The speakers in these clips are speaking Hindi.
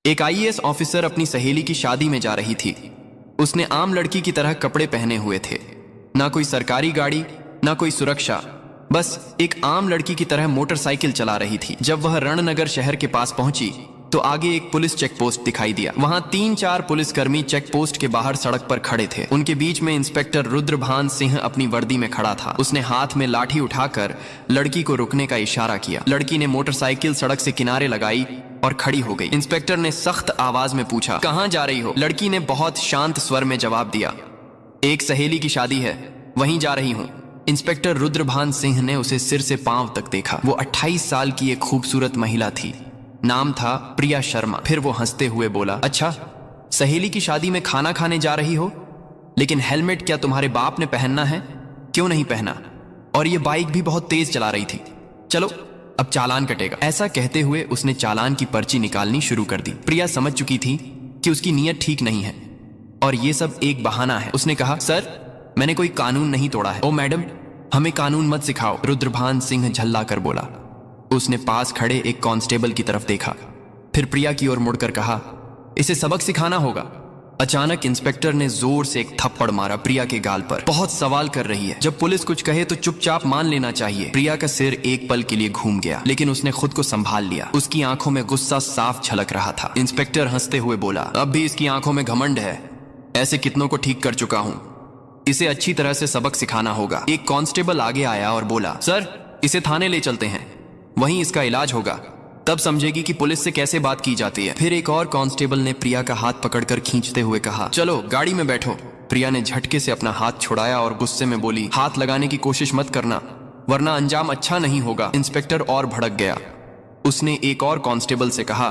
एक आईएएस ऑफिसर अपनी सहेली की शादी में जा रही थी। उसने आम लड़की की तरह कपड़े पहने हुए थे, ना कोई सरकारी गाड़ी ना कोई सुरक्षा, बस एक आम लड़की की तरह मोटरसाइकिल चला रही थी। जब वह रणनगर शहर के पास पहुंची तो आगे एक पुलिस चेक पोस्ट दिखाई दिया। वहां 3-4 पुलिसकर्मी चेक पोस्ट के बाहर सड़क पर खड़े थे। उनके बीच में इंस्पेक्टर रुद्रभान सिंह अपनी वर्दी में खड़ा था। उसने हाथ में लाठी उठाकर लड़की को रुकने का इशारा किया। लड़की ने मोटरसाइकिल सड़क से किनारे लगाई और खड़ी हो गई। इंस्पेक्टर ने सख्त आवाज में पूछा, कहां जा रही हो? लड़की ने बहुत शांत स्वर में जवाब दिया, एक सहेली की शादी है, वहीं जा रही हूं। इंस्पेक्टर रुद्रभान सिंह ने उसे सिर से पांव तक देखा। वो 28 साल की एक खूबसूरत महिला थी। नाम था प्रिया शर्मा। फिर वो हंसते हुए बोला, अच्छा, सहेली की शादी में खाना खाने जा रही हो, लेकिन हेलमेट क्या तुम्हारे बाप ने पहनना है? क्यों नहीं पहना? और ये बाइक भी बहुत तेज चला रही थी। चलो अब चालान कटेगा। ऐसा कहते हुए उसने चालान की पर्ची निकालनी शुरू कर दी। प्रिया समझ चुकी थी कि उसकी नीयत ठीक नहीं है और ये सब एक बहाना है। उसने कहा, सर, मैंने कोई कानून नहीं तोड़ा है। ओ मैडम, हमें कानून मत सिखाओ, रुद्रभान सिंह झल्ला कर बोला। उसने पास खड़े एक कांस्टेबल की तरफ देखा, फिर प्रिया की ओर मुड़कर कहा, इसे सबक सिखाना होगा। अचानक इंस्पेक्टर ने जोर से एक थप्पड़ मारा प्रिया के गाल पर। बहुत सवाल कर रही है, जब पुलिस कुछ कहे तो चुपचाप मान लेना चाहिए। प्रिया का सिर एक पल के लिए घूम गया, लेकिन उसने खुद को संभाल लिया। उसकी आंखों में गुस्सा साफ झलक रहा था। इंस्पेक्टर हंसते हुए बोला, अब भी इसकी आंखों में घमंड है। ऐसे कितनों को ठीक कर चुका हूं, इसे अच्छी तरह से सबक सिखाना होगा। एक कांस्टेबल आगे आया और बोला, सर, इसे थाने ले चलते हैं, वहीं इसका इलाज होगा, तब समझेगी कि पुलिस से कैसे बात की जाती है। फिर एक और कांस्टेबल ने प्रिया का हाथ पकड़कर खींचते हुए कहा, चलो गाड़ी में बैठो। प्रिया ने झटके से अपना हाथ छुड़ाया और गुस्से में बोली, हाथ लगाने की कोशिश मत करना, वरना अंजाम अच्छा नहीं होगा। इंस्पेक्टर और भड़क गया। उसने एक और कांस्टेबल से कहा,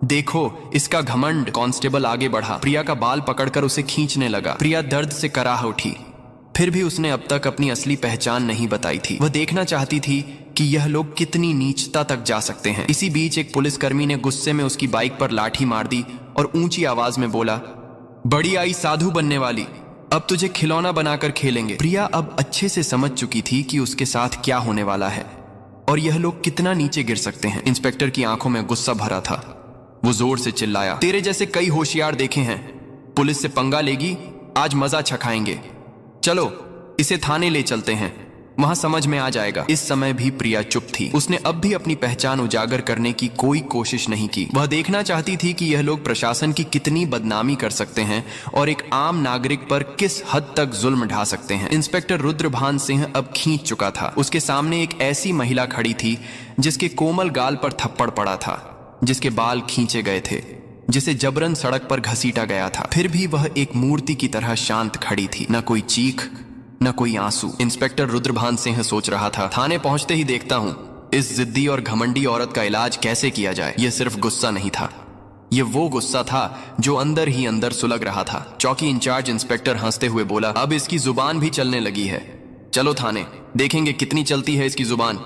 देखो इसका घमंड। कांस्टेबल आगे बढ़ा, प्रिया का बाल पकड़कर उसे खींचने लगा। प्रिया दर्द से कराह उठी। फिर भी उसने अब तक अपनी असली पहचान नहीं बताई थी। वह देखना चाहती थी कि यह लोग कितनी नीचता तक जा सकते हैं। इसी बीच एक पुलिसकर्मी ने गुस्से में उसकी बाइक पर लाठी मार दी और ऊंची आवाज में बोला, बड़ी आई साधु बनने वाली, अब तुझे खिलौना बनाकर खेलेंगे। प्रिया अब अच्छे से समझ चुकी थी कि उसके साथ क्या होने वाला है और यह लोग कितना नीचे गिर सकते हैं। इंस्पेक्टर की आंखों में गुस्सा भरा था। वो जोर से चिल्लाया, तेरे जैसे कई होशियार देखे हैं, पुलिस से पंगा लेगी, आज मजा छकाएंगे। चलो इसे थाने ले चलते हैं, वहां समझ में आ जाएगा। इस समय भी प्रिया चुप थी। उसने अब भी अपनी पहचान उजागर करने की कोई कोशिश नहीं की। वह देखना चाहती थी कि यह लोग प्रशासन की कितनी बदनामी कर सकते हैं और एक आम नागरिक पर किस हद तक जुल्म ढा सकते हैं। इंस्पेक्टर रुद्रभान सिंह अब खींच चुका था। उसके सामने एक ऐसी महिला खड़ी थी जिसके कोमल गाल पर थप्पड़ पड़ा था, जिसके बाल खींचे गए थे, जिसे जबरन सड़क पर घसीटा गया था। फिर भी वह एक मूर्ति की तरह शांत खड़ी थी, न कोई चीख न कोई आंसू। इंस्पेक्टर रुद्रभान सिंह सोच रहा था, थाने पहुंचते ही देखता हूं इस जिद्दी और घमंडी औरत का इलाज कैसे किया जाए। यह सिर्फ गुस्सा नहीं था, यह वो गुस्सा था जो अंदर ही अंदर सुलग रहा था। चौकी इंचार्ज इंस्पेक्टर हंसते हुए बोला, अब इसकी जुबान भी चलने लगी है, चलो थाने, देखेंगे कितनी चलती है इसकी जुबान।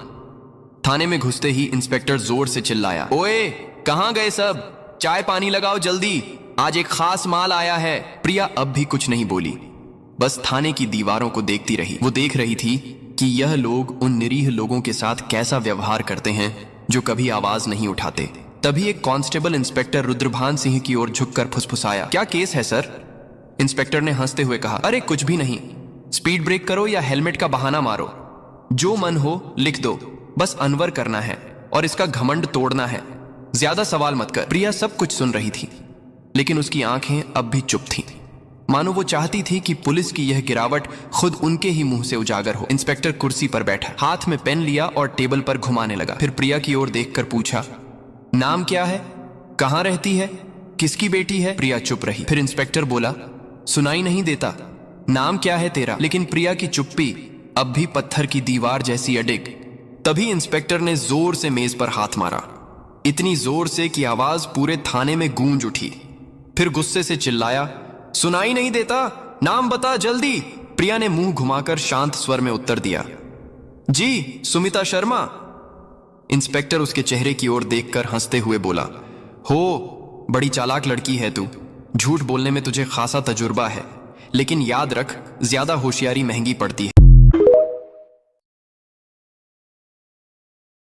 थाने में घुसते ही इंस्पेक्टर जोर से चिल्लाया, ओए कहां गए सब, चाय पानी लगाओ जल्दी, आज एक खास माल आया है। प्रिया अब भी कुछ नहीं बोली, बस थाने की दीवारों को देखती रही। वो देख रही थी कि यह लोग उन निरीह लोगों के साथ कैसा व्यवहार करते हैं जो कभी आवाज नहीं उठाते। तभी एक कांस्टेबल इंस्पेक्टर रुद्रभान सिंह की ओर झुककर फुसफुसाया, क्या केस है सर? इंस्पेक्टर ने हंसते हुए कहा, अरे कुछ भी नहीं, स्पीड ब्रेक करो या हेलमेट का बहाना मारो, जो मन हो लिख दो, बस अनवर करना है और इसका घमंड तोड़ना है, ज्यादा सवाल मत कर। प्रिया सब कुछ सुन रही थी, लेकिन उसकी आंखें अब भी चुप थीं, मानो वो चाहती थी कि पुलिस की यह गिरावट खुद उनके ही मुंह से उजागर हो। इंस्पेक्टर कुर्सी पर बैठा, हाथ में पेन लिया और टेबल पर घुमाने लगा। फिर प्रिया की ओर देखकर पूछा, नाम क्या है, कहां रहती है, किसकी बेटी है? प्रिया चुप रही। फिर इंस्पेक्टर बोला, सुनाई नहीं देता, नाम क्या है तेरा? लेकिन प्रिया की चुप्पी अब भी पत्थर की दीवार जैसी अडिग। तभी इंस्पेक्टर ने जोर से मेज पर हाथ मारा, इतनी जोर से कि आवाज पूरे थाने में गूंज उठी। फिर गुस्से से चिल्लाया, सुनाई नहीं देता, नाम बता जल्दी। प्रिया ने मुंह घुमाकर शांत स्वर में उत्तर दिया, जी सुमिता शर्मा। इंस्पेक्टर उसके चेहरे की ओर देखकर हंसते हुए बोला, हो बड़ी चालाक लड़की है तू, झूठ बोलने में तुझे खासा तजुर्बा है, लेकिन याद रख ज्यादा होशियारी महंगी पड़ती है।